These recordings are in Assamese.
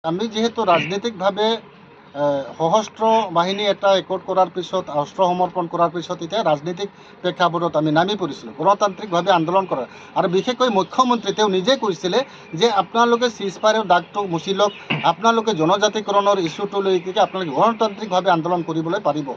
আমি যেহেতু ৰাজনৈতিকভাৱে সশস্ত্ৰ বাহিনী এটা একোট কৰাৰ পিছত অস্ত্ৰ সমৰ্পণ কৰাৰ পিছত এতিয়া ৰাজনৈতিক প্ৰেক্ষাপটত আমি নামি পৰিছিলোঁ গণতান্ত্ৰিকভাৱে আন্দোলন কৰাৰ আৰু বিশেষকৈ মুখ্যমন্ত্ৰী তেওঁ নিজে কৈছিলে যে আপোনালোকে চিজফায়াৰৰ দাগটো মুচি লওক, আপোনালোকে জনজাতিকৰণৰ ইছ্যুটোলৈকে আপোনালোকে গণতান্ত্ৰিকভাৱে আন্দোলন কৰিবলৈ পাৰিব।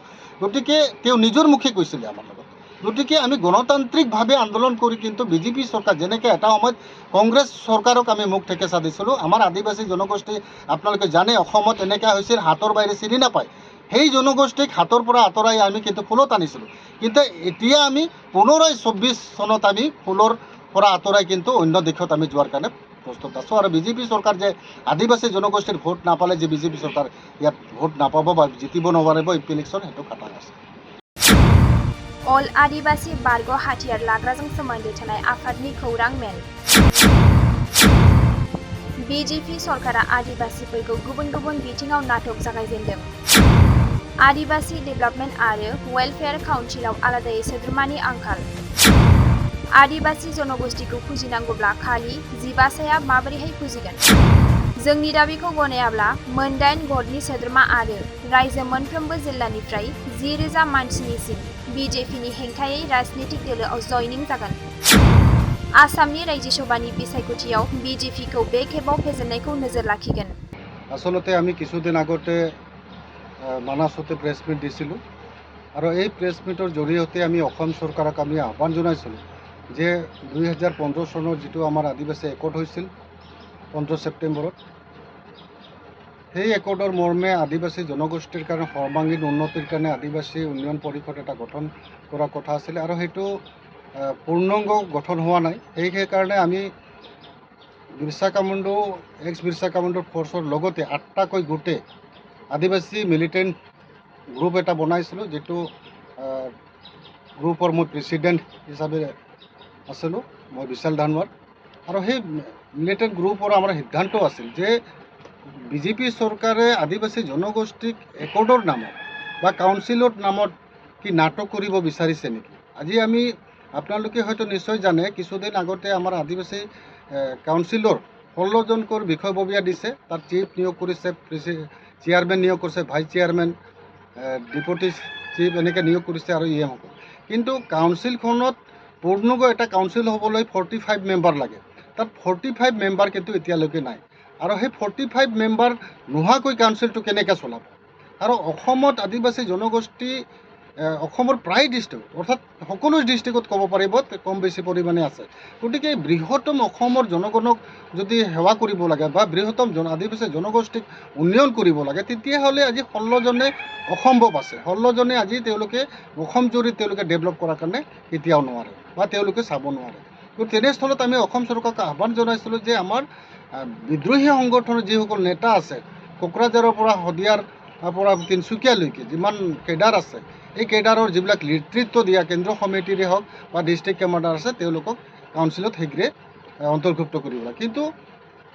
গতিকে তেওঁ নিজৰ মুখে কৈছিলে আমাৰ লগত। গতিকে আমি গণতান্ত্ৰিকভাৱে আন্দোলন কৰি কিন্তু বিজেপি চৰকাৰ যেনেকৈ এটা সময়ত কংগ্ৰেছ চৰকাৰক আমি মুখ ঠেকেচা দিছিলোঁ। আমাৰ আদিবাসী জনগোষ্ঠী আপোনালোকে জানে অসমত এনেকুৱা হৈছিল হাতৰ বাহিৰে চিনি নাপায়। সেই জনগোষ্ঠীক হাতৰ পৰা আঁতৰাই আমি কিন্তু ফুলত আনিছিলোঁ। কিন্তু এতিয়া আমি পুনৰাই 24 চনত আমি ফুলৰ পৰা আঁতৰাই কিন্তু অন্য দিশত আমি যোৱাৰ কাৰণে প্ৰস্তুত আছোঁ। আৰু বিজেপি চৰকাৰ যে আদিবাসী জনগোষ্ঠীৰ ভোট নাপালে যে বিজেপি চৰকাৰ ইয়াত ভোট নাপাব বা জিতিব নোৱাৰিব এমপি ইলেকশ্যন সেইটো কথা আছে। अल आदिवासी बारग' हाथियार लाग्राजों सोमोन्दो थानाय आफादनि खौरां मेल। बिजेपि सरकारा आदिवासिफोरखौ गुबुन गुबुन बिथिङाव नाटक जागायजेनदों। आदिवासी डेभेलपमेन्ट आरो वेलफेयार काउन्सिलाव आलादायै सोद्रोमानि आंखाल। आदिवासी जनगोष्ठीखौ फुजिनांगौब्ला खालि 15साया माबोरैहाय फुजिगोन? जोंनि दाबिखौ गनायाब्ला मोन8 गटनि सोद्रोमा आरो रायजो मोनफ्रोमबो जिल्लानिफ्राय 10,000 मानसिनिसिम बिजेपिनि हेंथायै राजनीतिक दोलोआव जयनिं जागोन। आसामनि रायजोसभानि बिसायख'थियाव बिजेपिखौ बे खेबाव फेजेननायखौ नोजोर लाखिगोन। आसलते आमी কিছুদিন আগতে মানাসতে প্ৰেছ মিট দিছিলোঁ আৰু এই প্ৰেছ মিটৰ জৰিয়তে আমি অসম চৰকাৰক আমি আহ্বান জনাইছিলোঁ যে 2015 চনৰ যিটো আমাৰ আদিবাসী একৰ্ড হৈছিল 15 ছেপ্টেম্বৰত, সেই একৰ্ডৰ মৰ্মে আদিবাসী জনগোষ্ঠীৰ কাৰণে সৰ্বাংগীন উন্নতিৰ কাৰণে আদিবাসী উন্নয়ন পৰিষদ এটা গঠন কৰাৰ কথা আছিলে আৰু সেইটো পূৰ্ণাংগ গঠন হোৱা নাই। সেইকাৰণে আমি বিৰছা কামুণ্ডু বিৰছা কামুণ্ডু ফ'ৰ্চৰ লগতে 8টাকৈ গোটে আদিবাসী মিলিটেণ্ট গ্ৰুপ এটা বনাইছিলোঁ, যিটো গ্ৰুপৰ মই প্ৰেচিডেণ্ট হিচাপে আছিলোঁ, মই বিশাল ধানৱাৰ। আৰু সেই মিলিটেণ্ট গ্ৰুপৰ আমাৰ সিদ্ধান্ত আছিল যে বিজেপি চৰকাৰে আদিবাসী জনগোষ্ঠীক একৰ্ডৰ নামত বা কাউন্সিলৰ নামত কি নাটক কৰিব বিচাৰিছে নেকি? আজি আমি আপোনালোকে হয়তো নিশ্চয় জানে কিছুদিন আগতে আমাৰ আদিবাসী কাউন্সিলৰ 16জনকৈ বিষয়ববীয়া দিছে। তাত চিফ নিয়োগ কৰিছে, চেয়াৰমেন নিয়োগ কৰিছে, ভাইচ চেয়াৰমেন, ডেপুটি চিফ এনেকৈ নিয়োগ কৰিছে আৰু সকল। কিন্তু কাউন্সিলখনত পূৰ্ণাংগ এটা কাউন্সিল হ'বলৈ 45 মেম্বাৰ লাগে। তাত 45 মেম্বাৰ কিন্তু এতিয়ালৈকে নাই। আৰু সেই 45 মেম্বাৰ নোহোৱাকৈ কাউন্সিলটো কেনেকৈ চলাব? আৰু অসমত আদিবাসী জনগোষ্ঠী অসমৰ প্ৰায় ডিষ্ট্ৰিক্ট অৰ্থাৎ সকলো ডিষ্ট্ৰিক্টত ক'ব পাৰিব কম বেছি পৰিমাণে আছে। গতিকে বৃহত্তম অসমৰ জনগণক যদি সেৱা কৰিব লাগে বা বৃহত্তম আদিবাসী জনগোষ্ঠীক উন্নয়ন কৰিব লাগে, তেতিয়াহ'লে আজি 16জনে অসম্ভৱ আছে। 16জনে আজি তেওঁলোকে অসম জুৰি তেওঁলোকে ডেভেলপ কৰাৰ কাৰণে কেতিয়াও নোৱাৰে বা তেওঁলোকে চাব নোৱাৰে। গতিকে তেনেস্থলত আমি অসম চৰকাৰক আহ্বান জনাইছিলোঁ যে আমাৰ বিদ্ৰোহী সংগঠনৰ যিসকল নেতা আছে, কোকৰাঝাৰৰ পৰা শদিয়াৰ পৰা তিনিচুকীয়ালৈকে যিমান কেডাৰ আছে, এই কেডাৰৰ যিবিলাক নেতৃত্ব দিয়া কেন্দ্ৰীয় সমিতিৰে হওক বা ডিষ্ট্ৰিক্ট কমাণ্ডাৰ আছে, তেওঁলোকক কাউন্সিলত শীঘ্ৰে অন্তৰ্ভুক্ত কৰিব লাগে। কিন্তু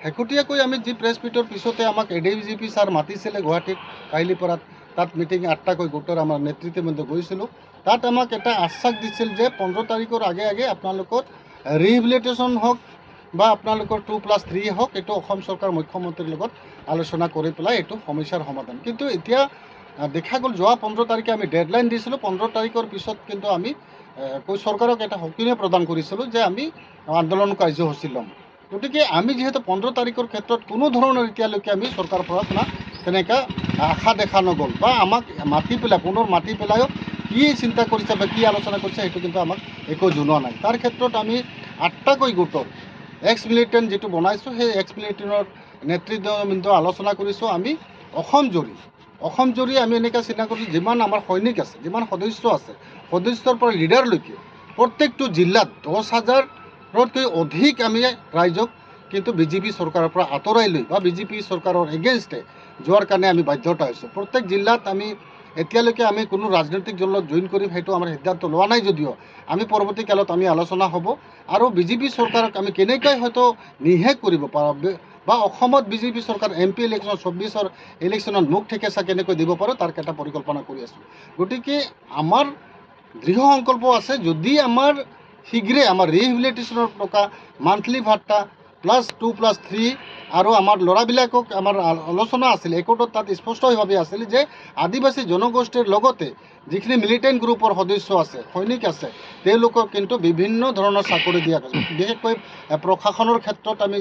শেহতীয়াকৈ আমি যি প্ৰেছ মিটৰ পিছতে আমাক এডিজিপি ছাৰ মাতিছিলে গুৱাহাটীত কাহিলীপাৰাত, তাত মিটিং 8টাকৈ গোটৰ আমাৰ নেতৃত্ববৃন্দ গৈছিলোঁ। তাত আমাক এটা আশ্বাস দিছিল যে 15 তাৰিখৰ আগে আগে আপোনালোকৰ ৰিহেবিলিটেশ্যন হওক বা আপোনালোকৰ 2+3 হওক, এইটো অসম চৰকাৰ মুখ্যমন্ত্ৰীৰ লগত আলোচনা কৰি পেলাই এইটো সমস্যাৰ সমাধান। কিন্তু এতিয়া দেখা গ'ল যোৱা 15 তাৰিখে আমি ডেডলাইন দিছিলোঁ। 15 তাৰিখৰ পিছত কিন্তু আমি চৰকাৰক এটা সকিনে প্ৰদান কৰিছিলোঁ যে আমি আন্দোলন কাৰ্যসূচী ল'ম। গতিকে আমি যিহেতু 15 তাৰিখৰ ক্ষেত্ৰত কোনো ধৰণৰ এতিয়ালৈকে আমি চৰকাৰৰ পৰা তেনেকৈ আশা দেখা নগ'ল বা আমাক মাতি পেলাই পুনৰ মাতি পেলাইও কি চিন্তা কৰিছে বা কি আলোচনা কৰিছে সেইটো কিন্তু আমাক একো জনোৱা নাই। তাৰ ক্ষেত্ৰত আমি 8টাকৈ গোটৰ এক্স মিলিটেণ্ট যিটো বনাইছোঁ, সেই এক্স মিলিটেণ্টৰ নেতৃত্ববৃন্দ আলোচনা কৰিছোঁ। আমি অসম জুৰি আমি এনেকৈ চিন্তা কৰিছোঁ যিমান আমাৰ সৈনিক আছে, যিমান সদস্য আছে, সদস্যৰ পৰা লিডাৰলৈকে প্ৰত্যেকটো জিলাত 10,000তকৈ অধিক আমি ৰাইজক কিন্তু বিজেপি চৰকাৰৰ পৰা আঁতৰাই লৈ বা বিজেপি চৰকাৰৰ এগেইনষ্টে যোৱাৰ কাৰণে আমি বাধ্যতা হৈছোঁ। প্ৰত্যেক জিলাত আমি এতিয়ালৈকে আমি কোনো ৰাজনৈতিক দলত জইন কৰিম সেইটো আমাৰ সিদ্ধান্ত লোৱা নাই, যদিও আমি পৰৱৰ্তী কালত আমি আলোচনা হ'ব আৰু বিজেপি চৰকাৰক আমি কেনেকৈ হয়তো নিষেধ কৰিব পাৰোঁ বা অসমত বিজেপি চৰকাৰ MP ইলেকশ্যন 24ৰ ইলেকশ্যনত মুখ ঠেকেচা কেনেকৈ দিব পাৰোঁ তাৰ এটা পৰিকল্পনা কৰি আছোঁ। গতিকে আমাৰ দৃঢ় সংকল্প আছে, যদি আমাৰ শীঘ্ৰে আমাৰ ৰিহেবিলিটেশ্যনৰ টকা, মান্থলি ভাত্তা, +2+3 আৰু আমাৰ ল'ৰাবিলাকক আমাৰ আলোচনা আছিল একোটত তাত স্পষ্টভাৱে আছিল যে আদিবাসী জনগোষ্ঠীৰ লগতে যিখিনি মিলিটেণ্ট গ্ৰুপৰ সদস্য আছে সৈনিক আছে তেওঁলোকক কিন্তু বিভিন্ন ধৰণৰ চাকৰি দিয়া গৈছে বিশেষকৈ প্ৰশাসনৰ ক্ষেত্ৰত আমি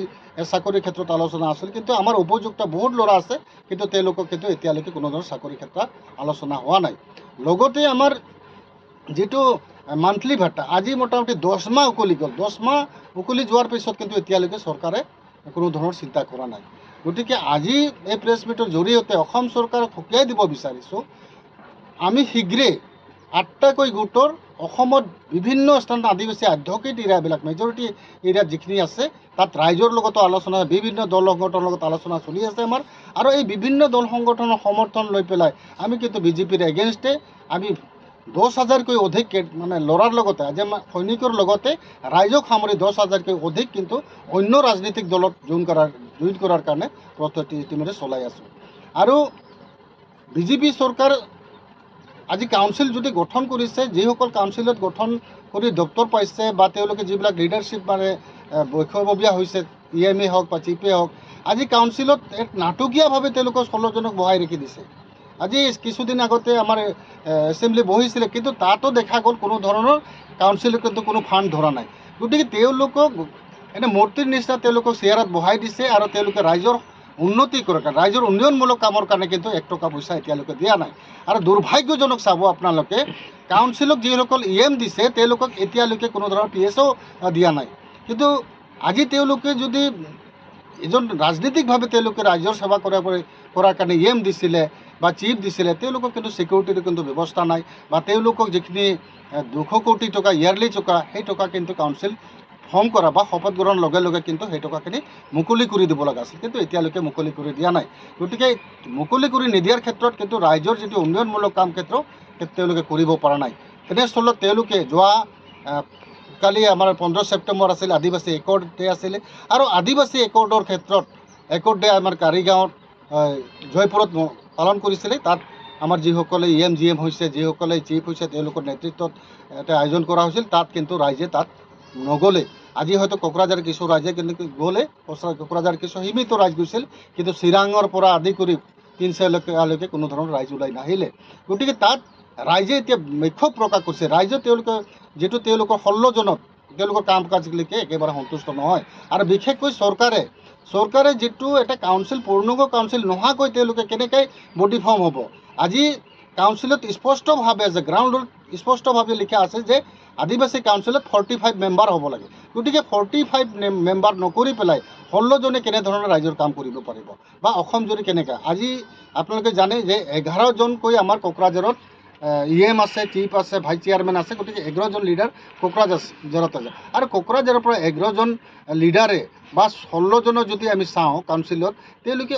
চাকৰিৰ ক্ষেত্ৰত আলোচনা আছিল কিন্তু আমাৰ উপযুক্ত বহুত ল'ৰা আছে কিন্তু তেওঁলোকক কিন্তু এতিয়ালৈকে কোনো ধৰণৰ চাকৰিৰ ক্ষেত্ৰত আলোচনা হোৱা নাই লগতে আমাৰ যেটো মান্থলি ভাতা আজি মোটামুটি 10 মাহ উকলি গ'ল 10 মাহ উকলি যোৱাৰ পিছত কিন্তু এতিয়ালৈকে চৰকাৰে কোনো ধৰণৰ চিন্তা কৰা নাই গতিকে আজি এই প্ৰেছ মিটৰ জৰিয়তে অসম চৰকাৰক সকীয়াই দিব বিচাৰিছোঁ আমি শীঘ্ৰে 8টাকৈ গোটৰ অসমত বিভিন্ন স্থানত আদিবাসী অধ্যক্ষিত এৰিয়াবিলাক মেজৰিটি এৰিয়াত যিখিনি আছে তাত ৰাইজৰ লগতো আলোচনা বিভিন্ন দল সংগঠনৰ লগত আলোচনা চলি আছে আমাৰ আৰু এই বিভিন্ন দল সংগঠনৰ সমৰ্থন লৈ পেলাই আমি কিন্তু বিজেপিৰ এগেইনষ্টে আমি 10,000কৈ অধিক মানে ল'ৰাৰ লগতে আজি সৈনিকৰ লগতে ৰাইজক সামৰি 10,000কৈ অধিক কিন্তু অন্য ৰাজনৈতিক দলত জইন কৰাৰ কাৰণে প্ৰস্তুতি ইতিমধ্যে চলাই আছোঁ আৰু বিজেপি চৰকাৰ আজি কাউন্সিল যদি গঠন কৰিছে যিসকল কাউন্সিলত গঠন কৰি দপ্তৰ পাইছে বা তেওঁলোকে যিবিলাক লিডাৰশ্বিপ মানে বৈষৱবীয়া হৈছে ইএমএ হওক বা চিপে হওক আজি কাউন্সিলত এক নাটকীয়ভাৱে তেওঁলোকৰ 16জনক বহাই ৰাখি দিছে আজি কিছুদিন আগতে আমাৰ এছেম্বলি বহিছিলে কিন্তু তাতো দেখা গ'ল কোনো ধৰণৰ কাউন্সিলে কিন্তু কোনো ফাণ্ড ধৰা নাই গতিকে তেওঁলোকক এনে মূৰ্তিৰ নিচিনা তেওঁলোকক চেয়াৰত বহাই দিছে আৰু তেওঁলোকে ৰাইজৰ উন্নতি কৰাৰ কাৰণে ৰাইজৰ উন্নয়নমূলক কামৰ কাৰণে কিন্তু 1 টকা পইচা এতিয়ালৈকে দিয়া নাই আৰু দুৰ্ভাগ্যজনক চাব আপোনালোকে কাউন্সিলক যিসকল ইএম দিছে তেওঁলোকক এতিয়ালৈকে কোনো ধৰণৰ পিএছও দিয়া নাই কিন্তু আজি তেওঁলোকে যদি এজন ৰাজনৈতিকভাৱে তেওঁলোকে ৰাইজৰ সেৱা কৰাৰ কাৰণে ইএম দিছিলে বা চিফ দিছিলে তেওঁলোকক কিন্তু সিকিউৰিটিৰ কিন্তু ব্যৱস্থা নাই বা তেওঁলোকক যিখিনি 200 কোটি টকা ইয়াৰলি টকা সেই টকা কিন্তু কাউন্সিল ফৰ্ম কৰা বা শপত গ্ৰহণ লগে লগে কিন্তু সেই টকাখিনি মুকলি কৰি দিব লগা আছিল কিন্তু এতিয়ালৈকে মুকলি কৰি দিয়া নাই গতিকে মুকলি কৰি নিদিয়াৰ ক্ষেত্ৰত কিন্তু ৰাইজৰ যিটো উন্নয়নমূলক কাম ক্ষেত্ৰ তেওঁলোকে কৰিব পৰা নাই তেনেস্থলত তেওঁলোকে যোৱা কালি আমাৰ 15 ছেপ্টেম্বৰ আছিল আদিবাসী একৰ্ড ডে আছিলে আৰু আদিবাসী একৰ্ডৰ ক্ষেত্ৰত একৰ্ড ডে আমাৰ কাৰিগাঁৱত জয়পুৰত পালন কৰিছিলে তাত আমাৰ যিসকলে ইএম জিএম হৈছে যিসকলে চিফ হৈছে তেওঁলোকৰ নেতৃত্বত এটা আয়োজন কৰা হৈছিল তাত কিন্তু ৰাইজে তাত নগ'লে আজি হয়তো কোকৰাঝাৰ কিছু ৰাইজে কিন্তু গ'লে কোকৰাঝাৰ কিছু সীমিত ৰাইজ গৈছিল কিন্তু চিৰাঙৰ পৰা আদি কৰি তিনচুকীয়ালৈকে কোনো ধৰণৰ ৰাইজ ওলাই নাহিলে গতিকে তাত ৰাইজে এতিয়া বিক্ষোভ প্ৰকাশ কৰিছে ৰাইজে তেওঁলোকে যেটো তেওঁলোকৰ 16জনক তেওঁলোকৰ কাম কাজলৈকে একেবাৰে সন্তুষ্ট নহয় আৰু বিশেষকৈ চৰকাৰে যেটো এটা কাউন্সিল পূৰ্ণাংগ কাউন্সিল নোহোৱাকৈ তেওঁলোকে কেনেকৈ বডি ফৰ্ম হ'ব আজি কাউন্সিলত স্পষ্টভাৱে যে গ্ৰাউণ্ডত স্পষ্টভাৱে লিখা আছে যে আদিবাসী কাউন্সিলত 45 মেম্বাৰ হ'ব লাগে গতিকে 45 মেম্বাৰ নকৰি পেলাই 16জনে কেনেধৰণৰ ৰাইজৰ কাম কৰিব পাৰিব বা অসম জুৰি কেনেকৈ আজি আপোনালোকে জানে যে 11জনকৈ আমাৰ কোকৰাঝাৰত ইএম আছে চিফ আছে ভাইচ চেয়াৰমেন আছে গতিকে 11জন লিডাৰ কোকৰাঝাৰত আছে আৰু কোকৰাঝাৰৰ পৰা 11জন লিডাৰে বা 16জনৰ যদি আমি চাওঁ কাউন্সিলত তেওঁলোকে